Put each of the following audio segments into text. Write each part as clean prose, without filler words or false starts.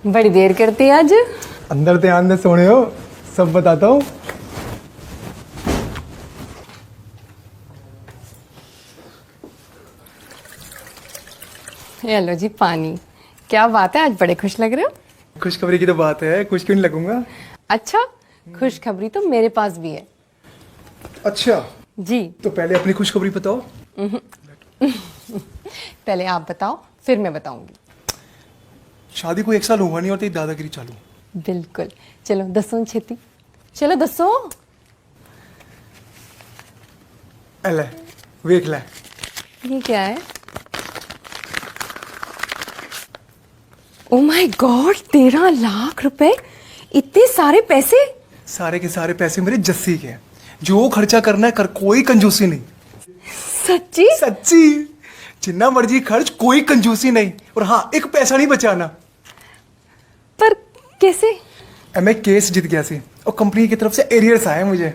बड़ी देर करती है आज। अंदर ध्यान दे सोने हो, सब बताता हूँ। ये लो जी पानी। क्या बात है, आज बड़े खुश लग रहे हो। खुशखबरी की तो बात है, खुश क्यों नहीं लगूंगा। अच्छा, खुशखबरी तो मेरे पास भी है। अच्छा, जी। तो पहले अपनी खुशखबरी बताओ। पहले आप बताओ, फिर मैं बताऊंगी। शादी को 1 साल हुआ नहीं और तेरी दादागिरी चालू। बिल्कुल। चलो दसो छेती, चलो दसो। ले, वेख ले। ये क्या है? ओ माय गॉड, 13 लाख रुपए, इतने सारे पैसे। सारे के सारे पैसे मेरे जस्सी के हैं। जो खर्चा करना है कर, कोई कंजूसी नहीं। सच्ची? सच्ची, जितना मर्जी खर्च, कोई कंजूसी नहीं। और हाँ, एक पैसा नहीं बचाना। पर कैसे? मैं केस जीत गया सी और कंपनी की तरफ से एरियर्स आए मुझे।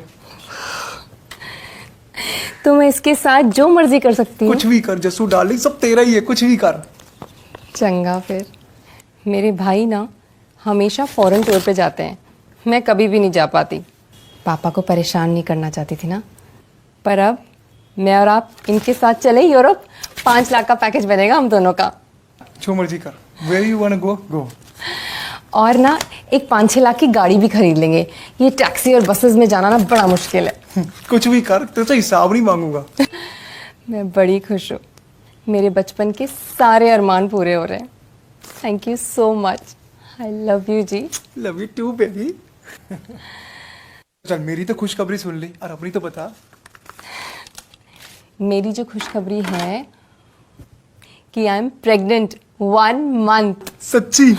तो मैं इसके साथ जो मर्जी कर सकती हूँ। कुछ भी कर जस्सू डार्लिंग, सब तेरा ही है, कुछ भी कर। चंगा फिर। मेरे भाई ना हमेशा फॉरेन टूर पे जाते हैं, मैं कभी भी नहीं जा पाती। पापा को परेशान नहीं करना चाहती थी ना, पर अब मैं और आप इनके साथ चले यूरोप। 5 लाख का पैकेज बनेगा हम दोनों का। जो मर्जी कर, वेयर यू वांट गो गो। और ना एक 5-6 लाख की गाड़ी भी खरीद लेंगे। ये टैक्सी और बसेस में जाना ना बड़ा मुश्किल है। कुछ भी कर, तेरे से हिसाब नहीं मांगूंगा। मैं बड़ी खुश हूँ, मेरे बचपन के सारे अरमान पूरे हो रहे हैं। Thank you so much. I love you जी। Love you too baby. चल, मेरी तो खुशखबरी सुन ली, और अपनी तो बता। मेरी जो खुशखबरी है कि आई एम प्रेग्नेंट 1 मंथ। सच्ची?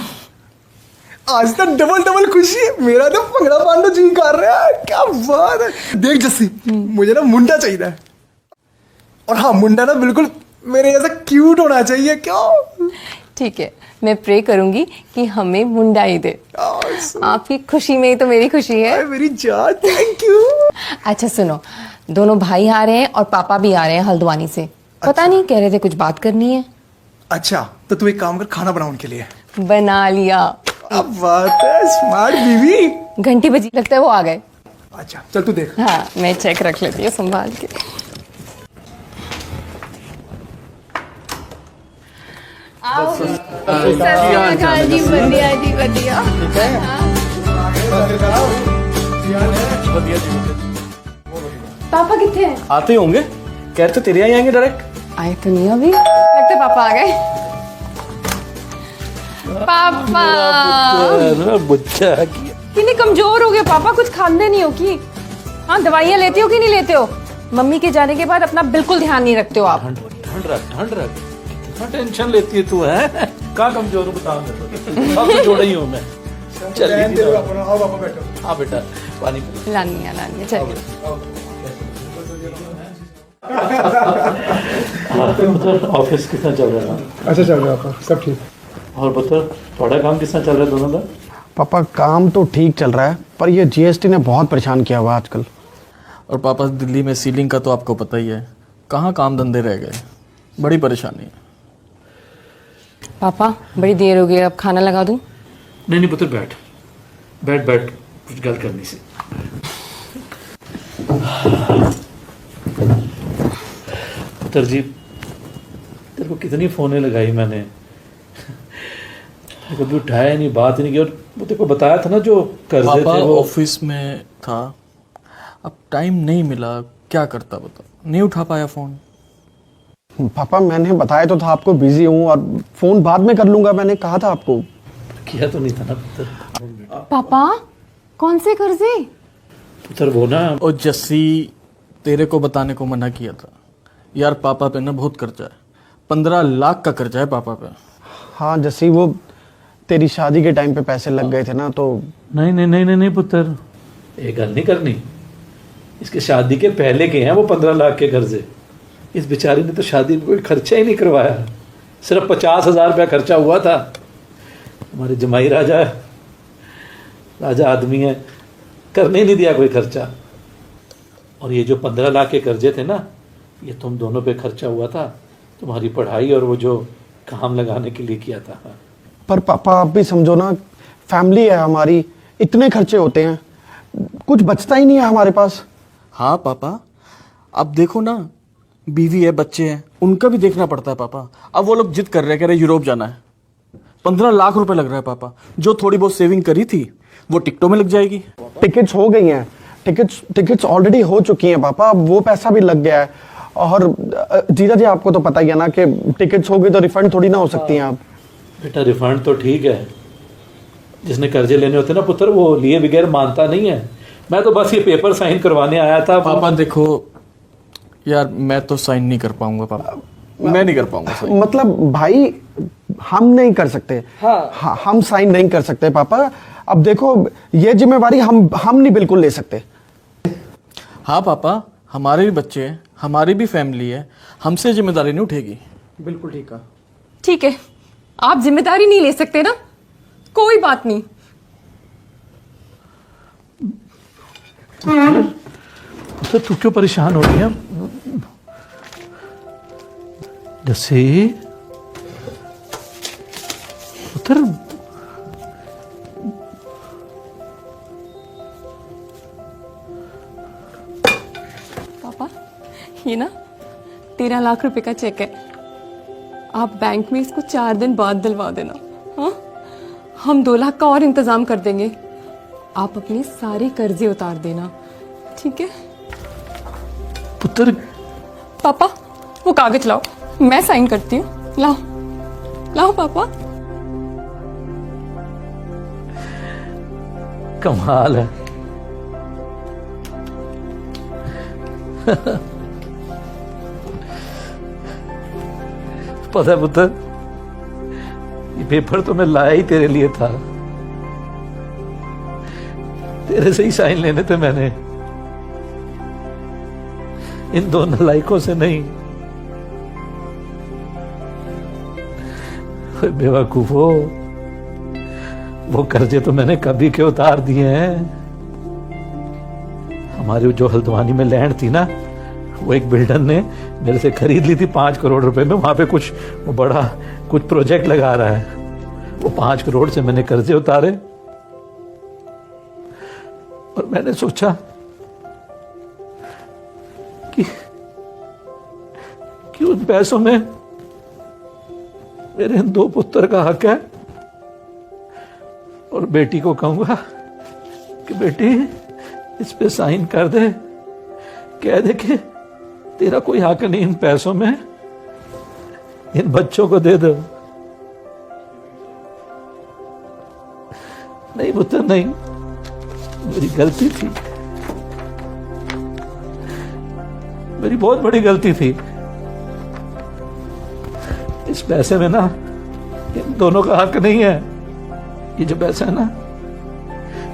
आज तक डबल डबल खुशी है। मेरा तो पगड़ा पांडा जी कर रहा है। क्या बात है। देख जस्सी, मुझे ना मुंडा चाहिए। और हाँ, मुंडा ना बिल्कुल मेरे जैसा क्यूट होना चाहिए। क्यों? ठीक है, मैं प्रे करूंगी कि हमें मुंडा ही दे। आपकी खुशी में ही तो मेरी खुशी है। मेरी जान, थैंक यू। अच्छा सुनो, दोनों भाई आ रहे हैं और पापा भी आ रहे हैं हल्द्वानी से। पता नहीं, कह रहे थे कुछ बात करनी है। अच्छा, तो तू एक काम कर, खाना बनाओ उनके लिए। बना लिया। अब बात है, स्मार्ट बीवी। घंटी बजी, लगता है वो आ गए। अच्छा चल, तू देख। हाँ, मैं चेक रख लेती हूँ संभाल के। आओ। सत श्री अकाल जी, बढ़िया जी, बढ़िया। पापा कितने हैं? आते ही होंगे, कह रहे तेरे यहाँ ही आएंगे डायरेक्ट। आए तो नहीं अभी, लगता है पापा आ गए। पापा बच्चा कितने कमजोर हो गए पापा, कुछ खाते नहीं हो कि? हाँ, दवाइयाँ लेते हो कि नहीं लेते हो? मम्मी के जाने के बाद अपना बिल्कुल ध्यान नहीं रखते हो आप। ठंड रख, कितना टेंशन लेती है तू, है कहाँ कमजोर हूँ बता। सबसे जोड़ा ही हूँ मैं। चल आओ पापा, बैठो। हाँ बेटा, पानी पी। लानी है, चलिए। ऑफिस कितना चल रहा है? अच्छा चल रहा है पापा, सब ठीक। और बता, थोड़ा काम कितना चल रहा है दोनों का? पापा काम तो ठीक चल रहा है, पर ये जीएसटी ने बहुत परेशान किया हुआ आजकल। और पापा, दिल्ली में सीलिंग का तो आपको पता ही है, कहाँ काम धंधे रह गए, बड़ी परेशानी है। पापा बड़ी देर हो गई, अब खाना लगा दूं? नहीं पुत्र, बैठ, कुछ गल करनी सी। पुत्र जी, तेरे को कितनी फोनें लगाई मैंने, कभी उठाया नहीं, बात ही नहीं की। और वो तेरे को बताया था ना जो कर्जे थे वो। ऑफिस में था, अब टाइम नहीं मिला, क्या करता बता, नहीं उठा पाया फोन। पापा मैंने बताया तो था आपको बिजी हूँ, और फोन बाद में कर लूंगा, मैंने कहा था आपको। किया तो नहीं था ना पुत्र। पापा कौन से कर्जे? पुत्र वो ना, और जस्सी, तेरे को बताने को मना किया था यार, पापा पे ना बहुत कर्जा है, 15 लाख का कर्जा है पापा पे। हाँ जैसे वो तेरी शादी के टाइम पे पैसे लग गए थे ना, तो नहीं पुत्र, ये गल नहीं करनी। इसके शादी के पहले के हैं वो 15 लाख के कर्जे। इस बेचारी ने तो शादी में कोई खर्चा ही नहीं करवाया, सिर्फ 50,000 रुपया खर्चा हुआ था। हमारे जमाई राजा आदमी है, करने ही नहीं दिया कोई खर्चा। और ये जो 15 लाख के कर्जे थे ना, ये तुम दोनों पे खर्चा हुआ था, तुम्हारी पढ़ाई और वो जो काम लगाने के लिए किया था। पर पापा आप भी समझो ना, फैमिली है हमारी, इतने खर्चे होते हैं, कुछ बचता ही नहीं है हमारे पास। हाँ पापा, अब देखो ना, बीवी है, बच्चे हैं, उनका भी देखना पड़ता है पापा। अब वो लोग जिद कर रहे हैं, कह रहे यूरोप जाना है। 15 लाख रुपए लग रहा है पापा। जो थोड़ी बहुत सेविंग करी थी वो टिकटों में लग जाएगी। टिकट्स हो गई हैं, टिकट्स ऑलरेडी हो चुकी हैं पापा, अब वो पैसा भी लग गया है। और जीजा जी आपको तो पता ही है ना कि टिकट्स हो गई तो रिफंड थोड़ी ना हो सकती हैं आप। बेटा रिफंड तो ठीक है, जिसने कर्जे लेने होते ना पुत्र वो लिए बगैर मानता नहीं है। मैं तो बस ये पेपर साइन करवाने आया था। पापा देखो यार, मैं तो साइन नहीं कर पाऊंगा पापा, मैं नहीं कर पाऊंगा साइन। मतलब भाई हम नहीं कर सकते। हाँ, हम साइन नहीं कर सकते पापा। अब देखो ये जिम्मेवारी हम नहीं बिल्कुल ले सकते। हाँ पापा, हमारे भी बच्चे हैं, हमारी भी फैमिली है, हमसे जिम्मेदारी नहीं उठेगी। बिल्कुल ठीक है। ठीक है, आप जिम्मेदारी नहीं ले सकते ना, कोई बात नहीं। तो तू क्यों परेशान हो रही है? जैसे पुत्र पापा, ये ना 13 लाख रुपए का चेक है, आप बैंक में इसको 4 दिन बाद दिलवा देना। हाँ, हम 2 लाख का और इंतजाम कर देंगे। आप अपने सारे कर्जे उतार देना, ठीक है? पुत्र पापा वो कागज लाओ, मैं साइन करती हूँ। लाओ लाओ पापा। कमाल है। पता है पुत्र, ये पेपर तो मैं लाया ही तेरे लिए था, तेरे से ही साइन लेने थे मैंने, इन दो नालायकों से नहीं। बेवकूफो, वो कर्जे तो मैंने कभी के उतार दिए हैं। हमारी जो हल्द्वानी में लैंड थी ना, वो एक बिल्डर ने मेरे से खरीद ली थी 5 करोड़ रुपए में। वहां पे कुछ वो बड़ा कुछ प्रोजेक्ट लगा रहा है, वो 5 करोड़ से मैंने कर्जे उतारे। और मैंने सोचा कि उन पैसों में मेरे इन 2 पुत्र का हक है। और बेटी को कहूंगा कि बेटी इस पे साइन कर दे, कह दे कि तेरा कोई हक नहीं इन पैसों में, इन बच्चों को दे दो। नहीं पुत्र नहीं, मेरी गलती थी, मेरी बहुत बड़ी गलती थी। इस पैसे में ना इन दोनों का हक नहीं है। ये जो पैसा है ना,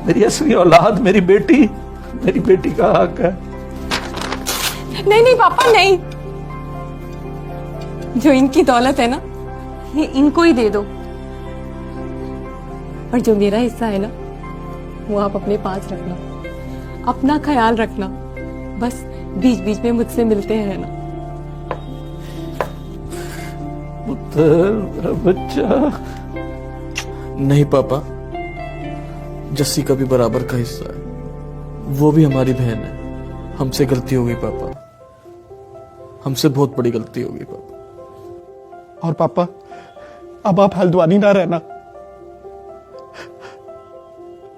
मेरी असली औलाद, मेरी बेटी का हक है। नहीं नहीं पापा नहीं, जो इनकी दौलत है ना, ये इनको ही दे दो। और जो मेरा हिस्सा है ना, वो आप अपने पास रखना, अपना ख्याल रखना, बस बीच बीच में मुझसे मिलते हैं ना। पुत्र, मेरा बच्चा। नहीं पापा, जस्सी का भी बराबर का हिस्सा है, वो भी हमारी बहन है। हमसे गलती हो गई पापा, हमसे बहुत बड़ी गलती हो गई पापा। और पापा अब आप हल्द्वानी ना रहना,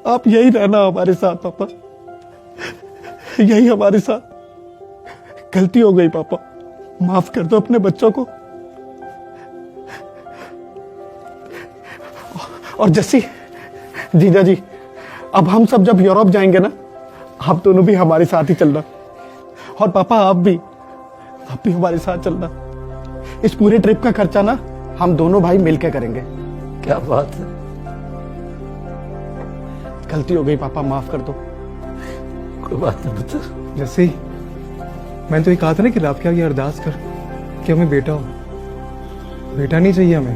आप यही रहना हमारे साथ पापा, यही हमारे साथ। गलती हो गई पापा, माफ कर दो अपने बच्चों को। और जस्सी, जीजा जी, अब हम सब जब यूरोप जाएंगे ना, आप दोनों भी हमारे साथ ही चलना। और पापा आप भी हमारे साथ चलना। इस पूरे ट्रिप का खर्चा ना हम दोनों भाई मिलकर करेंगे। क्या बात है। गलती हो गई पापा, माफ कर दो। कोई बात नहीं पुत्र। जैसे मैंने तो ये कहा था ना कि रब के आगे अरदास कर कि हमें बेटा हो। बेटा नहीं चाहिए हमें,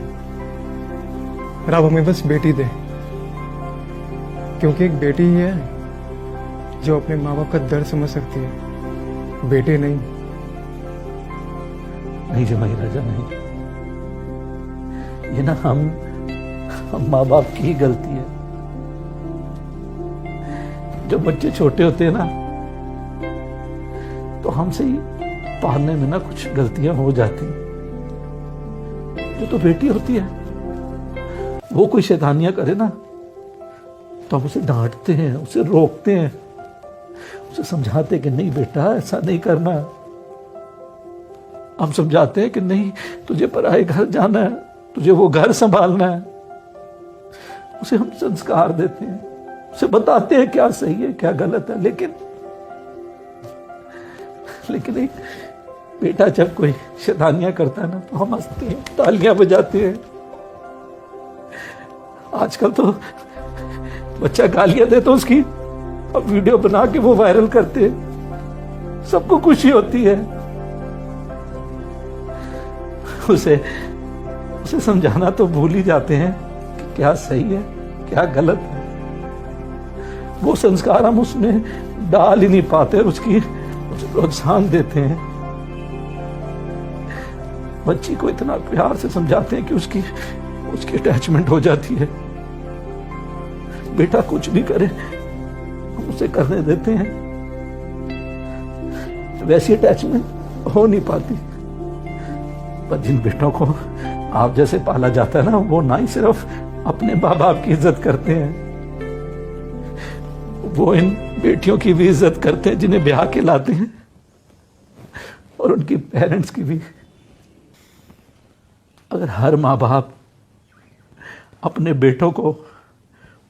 रब हमें बस बेटी दे, क्योंकि एक बेटी ही है जो अपने माँ बाप का दर्द समझ सकती है, बेटे नहीं। नहीं जमाई राजा नहीं, ये ना हम हम माँ बाप की ही गलती है। जब बच्चे छोटे होते हैं ना, तो हमसे ही पालने में ना कुछ गलतियां हो जाती हैं। जो तो बेटी होती है, वो कोई शैतानियां करे ना, तो हम उसे डांटते हैं, उसे रोकते हैं, उसे समझाते हैं कि नहीं बेटा ऐसा नहीं करना। हम समझाते हैं कि नहीं, तुझे पराए घर जाना है, तुझे वो घर संभालना है। उसे हम संस्कार देते हैं, उसे बताते हैं क्या सही है क्या गलत है। लेकिन एक बेटा जब कोई शैतानियां करता है ना, तो हम हंसते हैं, तालियां बजाते हैं। आजकल तो बच्चा गालियां दे तो उसकी अब वीडियो बना के वो वायरल करते हैं, सबको खुशी होती है। उसे समझाना तो भूल ही जाते हैं कि क्या सही है क्या गलत है। वो संस्कार हम उसमें डाल ही नहीं पाते और उसे प्रोत्साहन देते हैं। बच्ची को इतना प्यार से समझाते हैं कि उसकी अटैचमेंट हो जाती है। बेटा कुछ भी करे हम उसे करने देते हैं, वैसी अटैचमेंट हो नहीं पाती। पर जिन बेटों को आप जैसे पाला जाता है ना, वो ना ही सिर्फ अपने माँ बाप की इज्जत करते हैं, वो इन बेटियों की भी इज्जत करते हैं जिन्हें ब्याह के लाते हैं, और उनकी पेरेंट्स की भी। अगर हर माँ बाप अपने बेटों को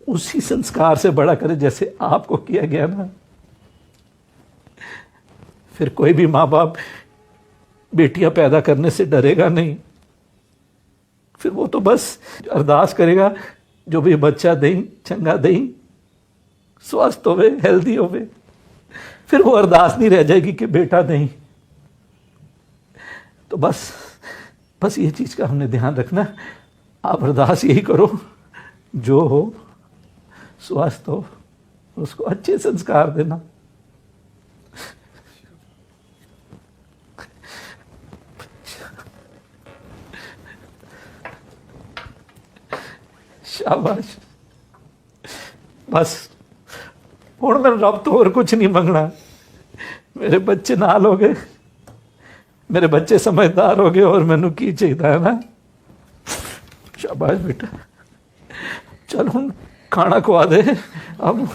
उसी संस्कार से बड़ा करे जैसे आपको किया गया ना, फिर कोई भी माँ बाप बेटियां पैदा करने से डरेगा नहीं। फिर वो तो बस अरदास करेगा जो भी बच्चा दें चंगा दें, स्वस्थ होवे हेल्दी होवे। फिर वो अरदास नहीं रह जाएगी कि बेटा नहीं। तो बस ये चीज का हमने ध्यान रखना। आप अरदास यही करो, जो हो स्वस्थ हो, उसको अच्छे संस्कार देना। शाबाश। बस हुण मैं रब तो और कुछ नहीं मंगना। मेरे बच्चे नाल हो गए, मेरे बच्चे समझदार हो गए, और मैनू की चाहिए है ना। शाबाश बेटा, चल हुण खाना खवा दे अब।